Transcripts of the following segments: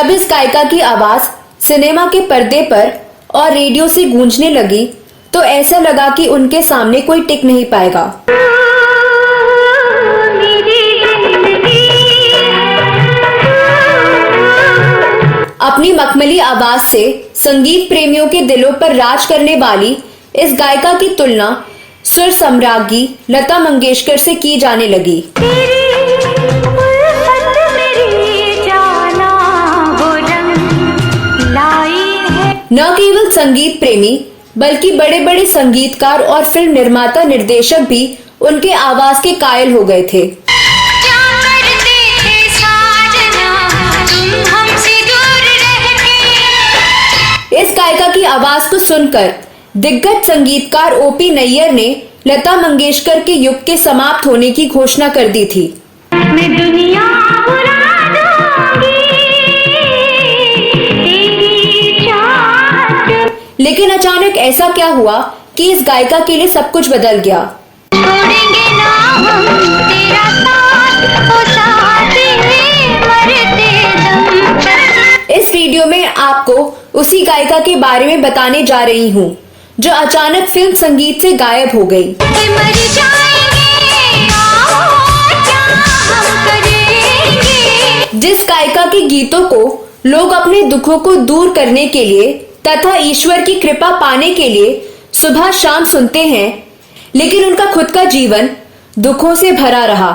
जब इस गायिका की आवाज सिनेमा के पर्दे पर और रेडियो से गूंजने लगी तो ऐसा लगा कि उनके सामने कोई टिक नहीं पाएगा। अपनी मखमली आवाज से संगीत प्रेमियों के दिलों पर राज करने वाली इस गायिका की तुलना सुर सम्राज्ञी लता मंगेशकर से की जाने लगी। न केवल संगीत प्रेमी बल्कि बड़े बड़े संगीतकार और फिल्म निर्माता निर्देशक भी उनके आवाज के कायल हो गए थे। इस गायिका की आवाज को सुनकर दिग्गज संगीतकार ओपी नैयर ने लता मंगेशकर के युग के समाप्त होने की घोषणा कर दी थी। मैं दुनिया लेकिन अचानक ऐसा क्या हुआ कि इस गायिका के लिए सब कुछ बदल गया। छोड़ेंगे ना हम तेरा साथ, ओ साथी मरते दम तक। इस वीडियो में आपको उसी गायिका के बारे में बताने जा रही हूँ जो अचानक फिल्म संगीत से गायब हो गई। जिस गायिका के गीतों को लोग अपने दुखों को दूर करने के लिए तथा ईश्वर की कृपा पाने के लिए सुबह शाम सुनते हैं, लेकिन उनका खुद का जीवन दुखों से भरा रहा।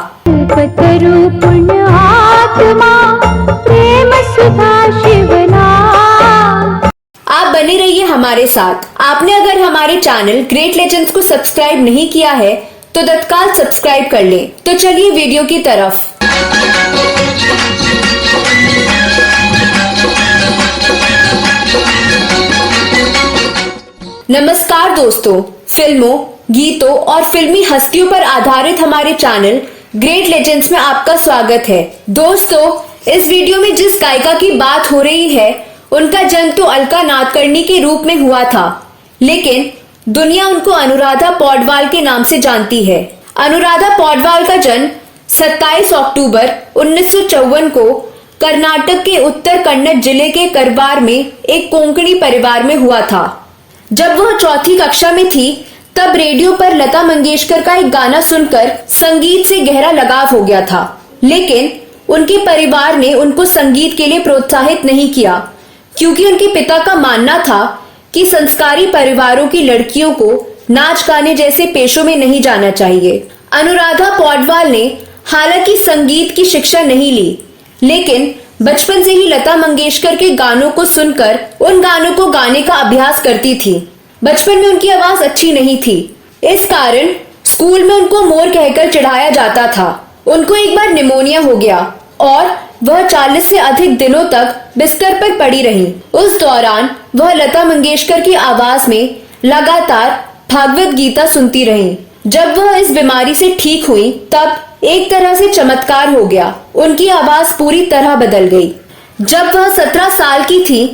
आप बने रहिए हमारे साथ। आपने अगर हमारे चैनल ग्रेट लेजेंड्स को सब्सक्राइब नहीं किया है तो तत्काल सब्सक्राइब कर लें। तो चलिए वीडियो की तरफ। नमस्कार दोस्तों, फिल्मों, गीतों और फिल्मी हस्तियों पर आधारित हमारे चैनल ग्रेट लेजेंड्स में आपका स्वागत है। दोस्तों, इस वीडियो में जिस गायिका की बात हो रही है उनका जन्म तो अलका नादकर्णी के रूप में हुआ था, लेकिन दुनिया उनको अनुराधा पौडवाल के नाम से जानती है। अनुराधा पौडवाल का जन्म 27 अक्टूबर 1954 को कर्नाटक के उत्तर कन्नड़ जिले के करवार में एक कोंकणी परिवार में हुआ था। जब वह चौथी कक्षा में थी तब रेडियो पर लता मंगेशकर का एक गाना सुनकर संगीत से गहरा लगाव हो गया था, लेकिन उनके परिवार ने उनको संगीत के लिए प्रोत्साहित नहीं किया क्योंकि उनके पिता का मानना था कि संस्कारी परिवारों की लड़कियों को नाच गाने जैसे पेशों में नहीं जाना चाहिए। अनुराधा पौडवाल ने हालांकि संगीत की शिक्षा नहीं ली, लेकिन बचपन से ही लता मंगेशकर के गानों को सुनकर उन गानों को गाने का अभ्यास करती थी। बचपन में उनकी आवाज अच्छी नहीं थी, इस कारण स्कूल में उनको मोर कहकर चिढ़ाया जाता था। उनको एक बार निमोनिया हो गया और वह 40 से अधिक दिनों तक बिस्तर पर पड़ी रही। उस दौरान वह लता मंगेशकर की आवाज में लगातार भागवत गीता सुनती रही। जब वह इस बीमारी से ठीक हुई तब एक तरह से चमत्कार हो गया, उनकी आवाज पूरी तरह बदल गई। जब वह 17 साल की थी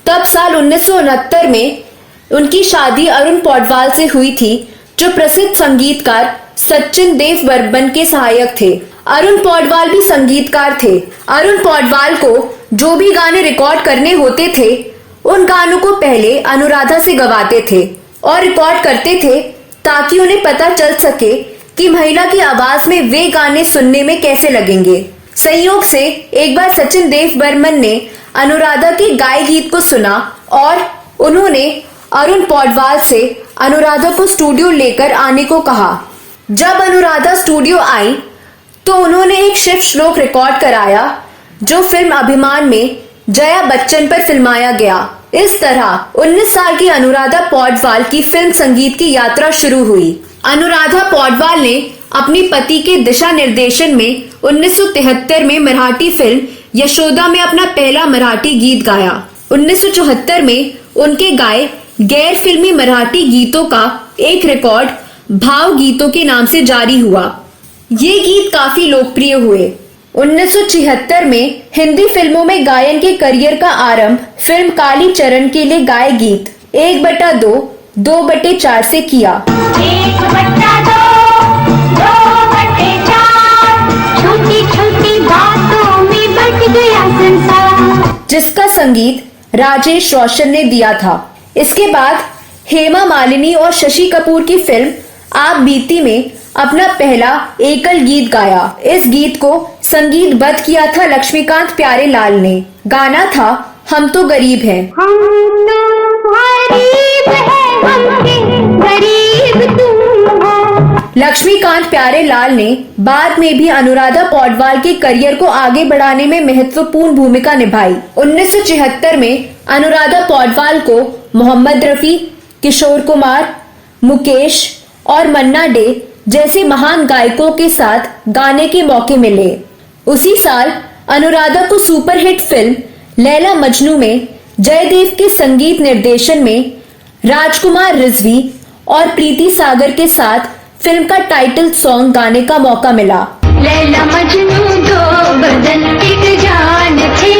तब साल 1969 में उनकी शादी अरुण पौडवाल से हुई थी, जो प्रसिद्ध संगीतकार सचिन देव बर्मन के सहायक थे। अरुण पौडवाल भी संगीतकार थे। अरुण पौडवाल को जो भी गाने रिकॉर्ड करने होते थे उन गानों को पहले अनुराधा से गवाते थे और रिकॉर्ड करते थे ताकि उन्हें पता चल सके कि महिला की आवाज में वे गाने सुनने में कैसे लगेंगे। संयोग से एक बार सचिन देव बर्मन ने अनुराधा के गाए गीत को सुना और उन्होंने अरुण पौडवाल से अनुराधा को स्टूडियो लेकर आने को कहा। जब अनुराधा स्टूडियो आई तो उन्होंने एक शिव श्लोक रिकॉर्ड कराया जो फिल्म अभिमान में जया बच्चन पर फिल्माया गया। इस तरह 19 साल की अनुराधा पौडवाल की फिल्म संगीत की यात्रा शुरू हुई। अनुराधा पौडवाल ने अपने पति के दिशा निर्देशन में 1973 में मराठी फिल्म यशोदा में अपना पहला मराठी गीत गाया। 1974 में उनके गाए गैर फिल्मी मराठी गीतों का एक रिकॉर्ड भाव गीतों के नाम से जारी हुआ। ये गीत काफी लोकप्रिय हुए। 1976 में हिंदी फिल्मों में गायन के करियर का आरंभ फिल्म काली चरण के लिए गाए गीत 1/2, 2/4 से किया। 1/2, 2/4, छोटी छोटी बातों में बट गया संसार। जिसका संगीत राजेश रोशन ने दिया था। इसके बाद हेमा मालिनी और शशि कपूर की फिल्म आप बीती में अपना पहला एकल गीत गाया। इस गीत को संगीतबद्ध किया था लक्ष्मीकांत प्यारेलाल ने। गाना था हम तो गरीब हैं। हम तो गरीब हैं, हमसे गरीब तुम हो। लक्ष्मीकांत प्यारेलाल ने बाद में भी अनुराधा पौडवाल के करियर को आगे बढ़ाने में महत्वपूर्ण भूमिका निभाई। 1976 में अनुराधा पौडवाल को मोहम्मद रफी, किशोर कुमार, मुकेश और मन्ना डे जैसे महान गायकों के साथ गाने के मौके मिले। उसी साल अनुराधा को सुपरहिट फिल्म लैला मजनू में जयदेव के संगीत निर्देशन में राजकुमार रिजवी और प्रीति सागर के साथ फिल्म का टाइटल सॉन्ग गाने का मौका मिला। लैला मजनू दो बदन एक जान थे,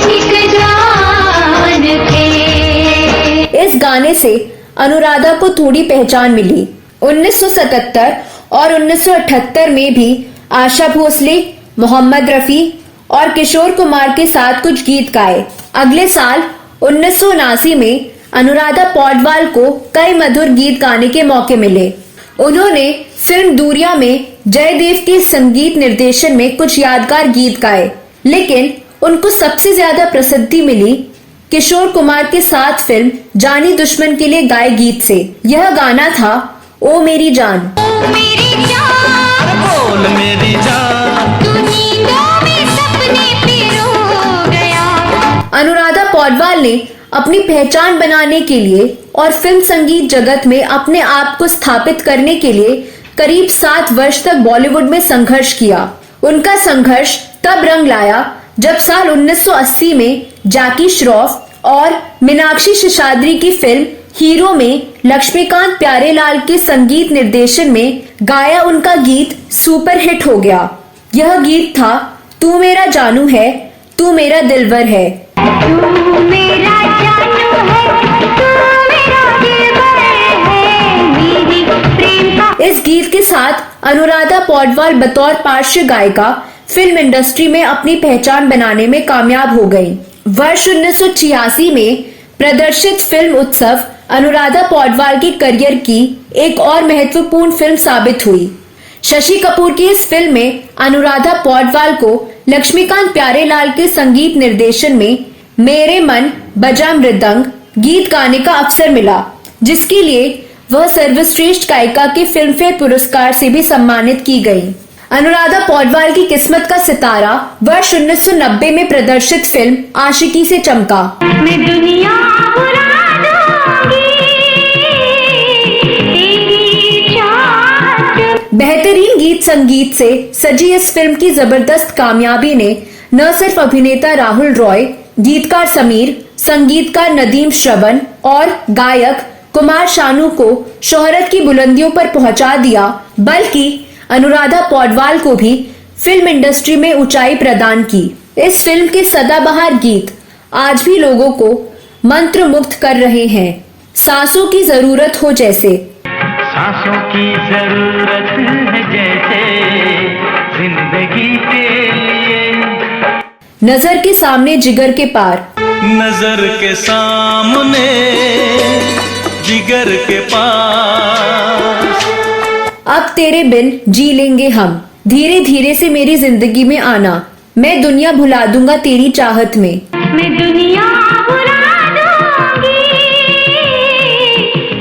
एक जान थे। इस गाने से अनुराधा को थोड़ी पहचान मिली। 1977 और 1978 में भी आशा भोसले, मोहम्मद रफी और किशोर कुमार के साथ कुछ गीत गाए। अगले साल 1979 में अनुराधा पौडवाल को कई मधुर गीत गाने के मौके मिले। उन्होंने फिल्म दूरिया में जयदेव के संगीत निर्देशन में कुछ यादगार गीत गाए, लेकिन उनको सबसे ज्यादा प्रसिद्धि मिली किशोर कुमार के साथ फिल्म जानी दुश्मन के लिए गाए गीत से। यह गाना था ओ मेरी जान। ओ मेरी जान, बोल मेरी जान, तू नींदों में सपने पे रो गया। अनुराधा पौडवाल ने अपनी पहचान बनाने के लिए और फिल्म संगीत जगत में अपने आप को स्थापित करने के लिए करीब 7 वर्ष तक बॉलीवुड में संघर्ष किया। उनका संघर्ष तब रंग लाया जब साल 1980 में जैकी श्रॉफ और मीनाक्षी शेषाद्री की फिल्म हीरो में लक्ष्मीकांत प्यारेलाल के संगीत निर्देशन में गाया उनका गीत सुपरहिट हो गया। यह गीत था तू मेरा जानू है, तू मेरा दिलवर है। तू मेरा जानू है, तू मेरा दिलबर है, मेरी प्रेम का। इस गीत के साथ अनुराधा पौडवाल बतौर पार्श्व गायिका फिल्म इंडस्ट्री में अपनी पहचान बनाने में कामयाब हो गई। वर्ष 1986 में प्रदर्शित फिल्म उत्सव अनुराधा पौडवाल के करियर की एक और महत्वपूर्ण फिल्म साबित हुई। शशि कपूर की इस फिल्म में अनुराधा पौडवाल को लक्ष्मीकांत प्यारेलाल के संगीत निर्देशन में मेरे मन बजा मृदंग गीत गाने का अवसर मिला, जिसके लिए वह सर्वश्रेष्ठ गायिका के फिल्म फेयर पुरस्कार से भी सम्मानित की गई। अनुराधा पौडवाल की किस्मत का सितारा वर्ष 1990 में प्रदर्शित फिल्म आशिकी से चमका। मैं दुनिया बुला दूंगी तेरी चाहत। बेहतरीन गीत संगीत से सजी इस फिल्म की जबरदस्त कामयाबी ने न सिर्फ अभिनेता राहुल रॉय, गीतकार समीर, संगीतकार नदीम श्रवण और गायक कुमार शानू को शोहरत की बुलंदियों पर पहुंचा दिया, बल्कि अनुराधा पौडवाल को भी फिल्म इंडस्ट्री में ऊंचाई प्रदान की। इस फिल्म के सदाबहार गीत आज भी लोगों को मंत्रमुग्ध कर रहे हैं। सांसों की जरूरत हो जैसे, सांसों की जरूरत है जैसे जिंदगी के लिए, नजर के सामने जिगर के पार, नजर के सामने जिगर के पास, अब तेरे बिन जी लेंगे हम, धीरे धीरे से मेरी जिंदगी में आना, मैं दुनिया भुला दूंगा तेरी चाहत में। मैं दुनिया बुला दूंगी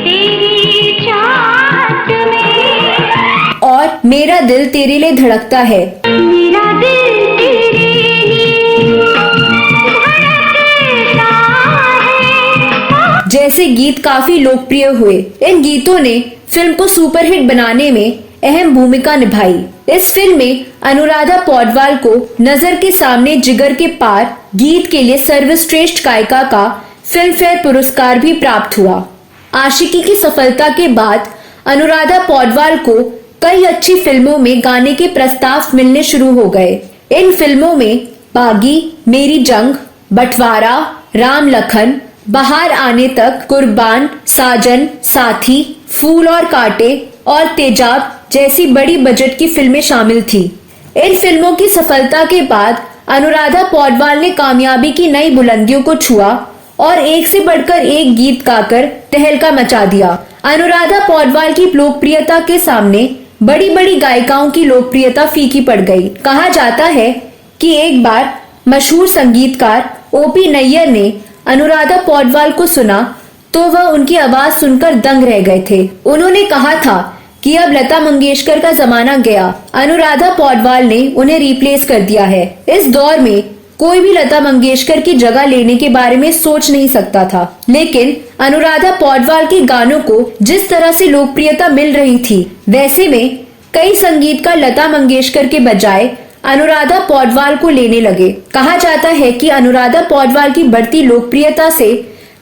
तेरी चाहत में। और मेरा दिल तेरे लिए धड़कता है। मेरा दिल तेरे लिए धड़कता है। जैसे गीत काफी लोकप्रिय हुए। इन गीतों ने फिल्म को सुपरहिट बनाने में अहम भूमिका निभाई। इस फिल्म में अनुराधा पौडवाल को नजर के सामने जिगर के पार गीत के लिए सर्वश्रेष्ठ गायिका का फिल्म फेयर पुरस्कार भी प्राप्त हुआ। आशिकी की सफलता के बाद अनुराधा पौडवाल को कई अच्छी फिल्मों में गाने के प्रस्ताव मिलने शुरू हो गए। इन फिल्मों में बागी, मेरी जंग, बंटवारा, राम लखन, बाहर आने तक, कुर्बान, साजन, साथी, फूल और कांटे और तेजाब जैसी बड़ी बजट की फिल्में शामिल थी। इन फिल्मों की सफलता के बाद अनुराधा पौडवाल ने कामयाबी की नई बुलंदियों को छुआ और एक से बढ़कर एक गीत गाकर तहलका मचा दिया। अनुराधा पौडवाल की लोकप्रियता के सामने बड़ी बड़ी गायिकाओं की लोकप्रियता फीकी पड़ गई। कहा जाता है कि एक बार मशहूर संगीतकार ओपी नैयर ने अनुराधा पौडवाल को सुना तो वह उनकी आवाज सुनकर दंग रह गए थे। उन्होंने कहा था कि अब लता मंगेशकर का जमाना गया। अनुराधा पौडवाल ने उन्हें रिप्लेस कर दिया है। इस दौर में कोई भी लता मंगेशकर की जगह लेने के बारे में सोच नहीं सकता था, लेकिन अनुराधा पौडवाल के गानों को जिस तरह से लोकप्रियता मिल रही थी, वैसे में कई संगीतकार लता मंगेशकर के बजाय अनुराधा पौडवाल को लेने लगे। कहा जाता है कि अनुराधा पौडवाल की बढ़ती लोकप्रियता से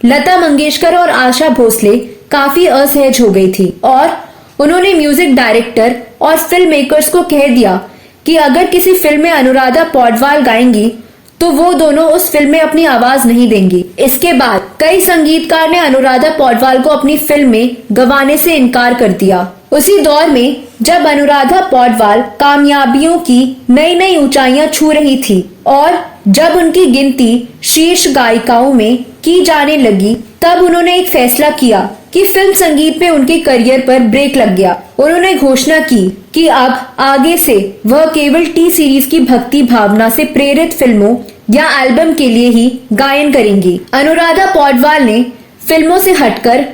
लता मंगेशकर और आशा भोसले काफी असहज हो गई थी और उन्होंने म्यूजिक डायरेक्टर और फिल्म मेकर्स को कह दिया कि अगर किसी फिल्म में अनुराधा पौडवाल गाएंगी तो वो दोनों उस फिल्म में अपनी आवाज नहीं देंगी। इसके बाद कई संगीतकार ने अनुराधा पौडवाल को अपनी फिल्म में गवाने से इनकार कर दिया। उसी दौर में जब अनुराधा पौडवाल कामयाबियों की नई नई ऊंचाइयां छू रही थी और जब उनकी गिनती शीर्ष गायिकाओं में की जाने लगी, तब उन्होंने एक फैसला किया कि फिल्म संगीत में उनके करियर पर ब्रेक लग गया। उन्होंने घोषणा की कि अब आगे से वह केवल टी सीरीज की भक्ति भावना से प्रेरित फिल्मों या एल्बम के लिए ही गायन करेंगी। अनुराधा पौडवाल ने फिल्मों से हटकर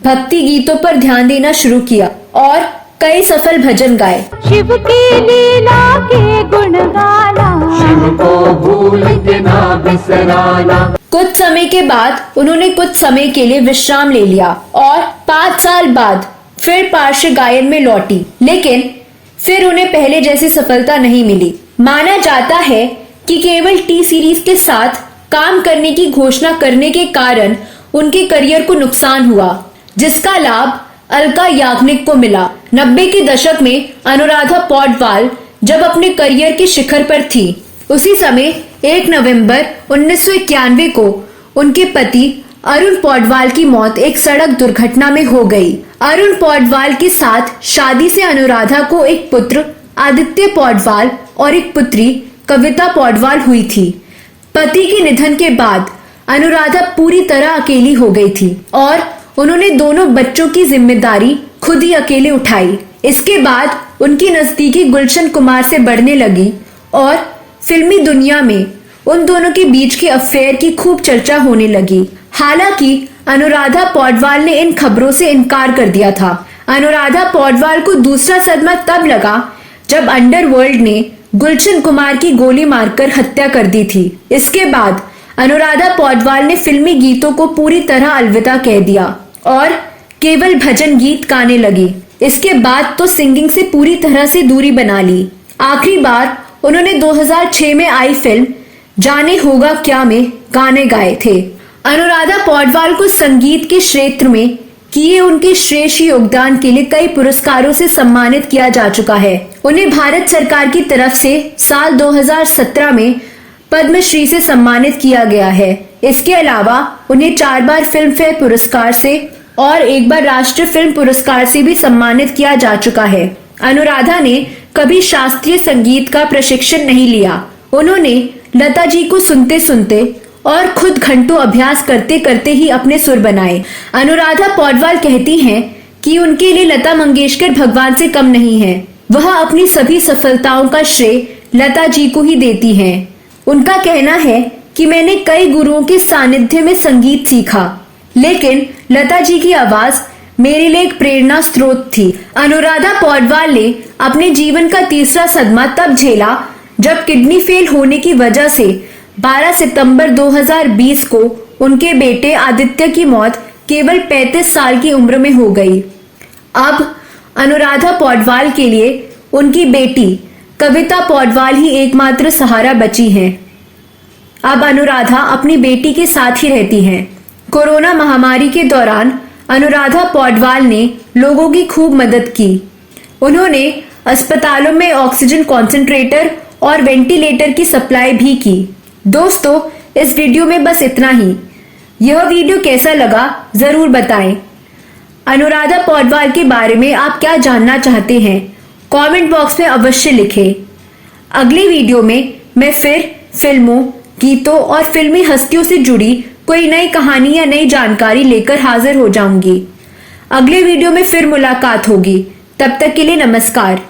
भक्ति गीतों पर ध्यान देना शुरू किया और कई सफल भजन गाए। शिव की लीला के गुण गाना, शिव को भूल के ना बिसराना। कुछ समय के बाद उन्होंने कुछ समय के लिए विश्राम ले लिया और 5 साल बाद फिर पार्श्व गायन में लौटी, लेकिन फिर उन्हें पहले जैसी सफलता नहीं मिली। माना जाता है कि केवल टी सीरीज के साथ काम करने की घोषणा करने के कारण उनके करियर को नुकसान हुआ, जिसका लाभ अलका याग्निक को मिला। 90 के दशक में अनुराधा पौडवाल जब अपने करियर के शिखर पर थी, उसी समय 1 नवंबर 1991 को उनके पति अरुण पौडवाल की मौत एक सड़क दुर्घटना में हो गई। अरुण पौडवाल के साथ शादी से अनुराधा को एक पुत्र आदित्य पौडवाल और एक पुत्री कविता पौडवाल हुई थी। पति के निधन के बाद अनुराधा पूरी तरह अकेली हो गई थी और उन्होंने दोनों बच्चों की जिम्मेदारी खुद ही अकेले उठाई। इसके बाद उनकी नजदीकी गुलशन कुमार से बढ़ने लगी और फिल्मी दुनिया में उन दोनों के बीच के अफेयर की खूब चर्चा होने लगी। हालांकि अनुराधा पौडवाल ने इन खबरों से इनकार कर दिया था। अनुराधा पौडवाल को दूसरा सदमा तब लगा जब अंडरवर्ल्ड ने गुलशन कुमार की गोली मारकर हत्या कर दी थी। इसके बाद अनुराधा पौडवाल ने फिल्मी गीतों को पूरी तरह अलविदा कह दिया और केवल भजन गीत गाने लगी। इसके बाद तो सिंगिंग से पूरी तरह से दूरी बना ली। आखिरी बार उन्होंने 2006 में आई फिल्म जाने होगा क्या में गाने गाए थे। अनुराधा पौडवाल को संगीत के क्षेत्र में किए उनके श्रेष्ठ योगदान के लिए कई पुरस्कारों से सम्मानित किया जा चुका है। उन्हें भारत सरकार की तरफ से साल 2017 में पद्मश्री से सम्मानित किया गया है। इसके अलावा उन्हें 4 बार फिल्म फेयर पुरस्कार से और 1 बार राष्ट्रीय फिल्म पुरस्कार से भी सम्मानित किया जा चुका है। अनुराधा ने कभी शास्त्रीय संगीत का प्रशिक्षण नहीं लिया। उन्होंने लता जी को सुनते सुनते और खुद घंटों अभ्यास करते करते ही अपने सुर बनाए। अनुराधा पौडवाल कहती हैं कि उनके लिए लता मंगेशकर भगवान से कम नहीं है। वह अपनी सभी सफलताओं का श्रेय लता जी को ही देती हैं। उनका कहना है कि मैंने कई गुरुओं के सानिध्य में संगीत सीखा, लेकिन लता जी की आवाज मेरे लिए एक प्रेरणा स्रोत थी। अनुराधा पौडवाल ने अपने जीवन का तीसरा सदमा तब झेला जब किडनी फेल होने की वजह से 12 सितंबर 2020 को उनके बेटे आदित्य की मौत केवल 35 साल की उम्र में हो गई। अब अनुराधा पौडवाल के लिए उनकी बेटी कविता पौडवाल ही एकमात्र सहारा बची हैं। अब अनुराधा अपनी बेटी के साथ ही रहती हैं। कोरोना महामारी के दौरान अनुराधा पौडवाल ने लोगों की खूब मदद की। उन्होंने अस्पतालों में ऑक्सीजन कॉन्सेंट्रेटर और वेंटिलेटर की सप्लाई भी की। दोस्तों, इस वीडियो में बस इतना ही। यह वीडियो कैसा लगा जरूर बताएं। अनुराधा पौडवाल के बारे में आप क्या जानना चाहते हैं, कमेंट बॉक्स में अवश्य लिखें। अगली वीडियो में मैं फिर फिल्मों, गीतों और फिल्मी हस्तियों से जुड़ी कोई नई कहानी या नई जानकारी लेकर हाजिर हो जाऊंगी। अगले वीडियो में फिर मुलाकात होगी। तब तक के लिए नमस्कार।